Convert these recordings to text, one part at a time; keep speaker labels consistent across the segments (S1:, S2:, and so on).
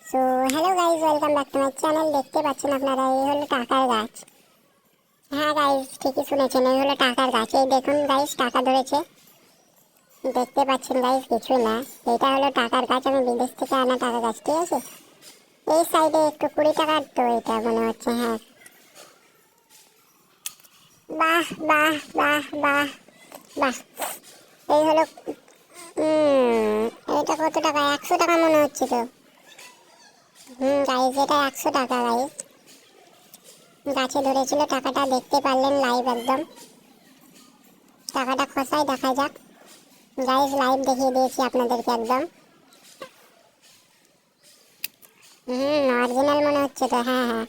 S1: So hello guys, welcome back to my channel. দেখতে পাচ্ছেন আপনারা, এই হলো টাকার গাছ। হ্যাঁ গাইজ, ঠিকই শুনেছেন, এই হলো টাকার গাছ। এই দেখুন গাইজ, টাকা ধরেছে। দেখতে পাচ্ছেন গাইজ, কিছুই না, এটা হলো টাকার গাছ। আমি বিদেশ থেকে আনা টাকা গাছ, ঠিক আছে। এই সাইডে একটু 20 টাকার তো এটা মনে হচ্ছে। হ্যাঁ, বাহ বাহ বাহ বাহ বাহ। এই হলো এটা কত টাকা? 100 টাকা মনে হচ্ছে তো। গাইজ, এটা 100 টাকা গাইজ। গাছে ধরেছিল টাকাটা, দেখতে পারলেন লাইভ একদম। টাকাটা খসাই দেখা যাক গাইজ, লাইভ দেখিয়ে দিয়েছি আপনাদেরকে একদম। অরিজিনাল মনে হচ্ছে তো। হ্যাঁ হ্যাঁ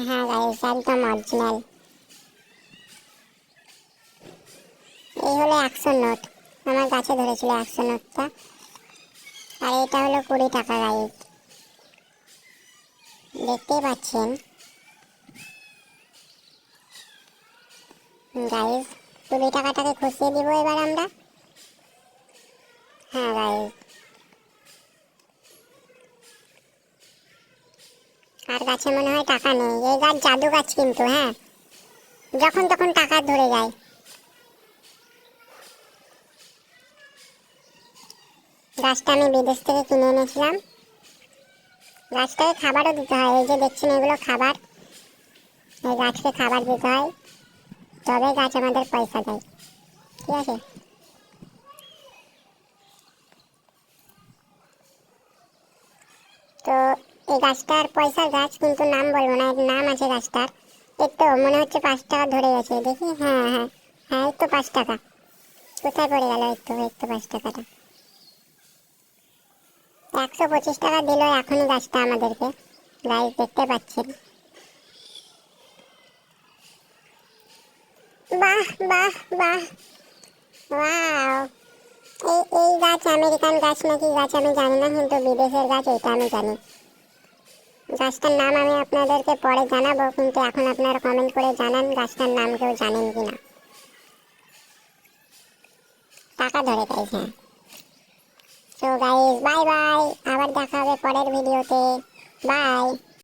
S1: হ্যাঁ গাইজ, একদম অরিজিনাল। এই হলো 100 নোট, আমার গাছে ধরেছিল 100 নোটটা। আর এটা হলো 20 টাকা গাইজ, দেখতেই পাচ্ছেন গাইজ। 20 টাকাটাকে খুশিয়ে দিব এবার আমরা। হ্যাঁ গাইজ, আর গাছে মনে হয় টাকা নেই। এই গাছ জাদু গাছ কিন্তু। হ্যাঁ, যখন তখন টাকা ধরে যায়। গাছটা আমি বিদেশ থেকে কিনে এনেছিলাম। গাছটাকে খাবারও দিতে হয়, এই যে দেখছেন এগুলো খাবার। এই গাছকে খাবার দিতে হয়, তবে গাছ আমাদের পয়সা দেয়, ঠিক আছে। তো এই গাছটার পয়সার গাছ, কিন্তু নাম বলবো না, এর নাম আছে গাছটার। এই তো মনে হচ্ছে 5 টাকা ধরে গেছে, দেখি। হ্যাঁ হ্যাঁ হ্যাঁ, এই তো 5 টাকা। কোথায় পড়ে গেল? এই তো 5 টাকাটা। 125 টাকা দিল এখনই গাছটা আমাদেরকে। গাছ দেখতে পাচ্ছেন। বাহ বাহ বাহ, ওয়াও। এই গাছ আমেরিকান গাছ নাকি গাছ আমি জানি না, কিন্তু বিদেশের গাছ এটা আমি জানি। গাছটার নাম আমি আপনাদেরকে পরে জানাবো, কিন্তু এখন আপনারা কমেন্ট করে জানান গাছটার নাম কেউ জানেন কিনা। টাকা ধরে গাইস। হ্যাঁ, সো গাইস, বাই বাই, আবার দেখা হবে পরের ভিডিওতে। বাই।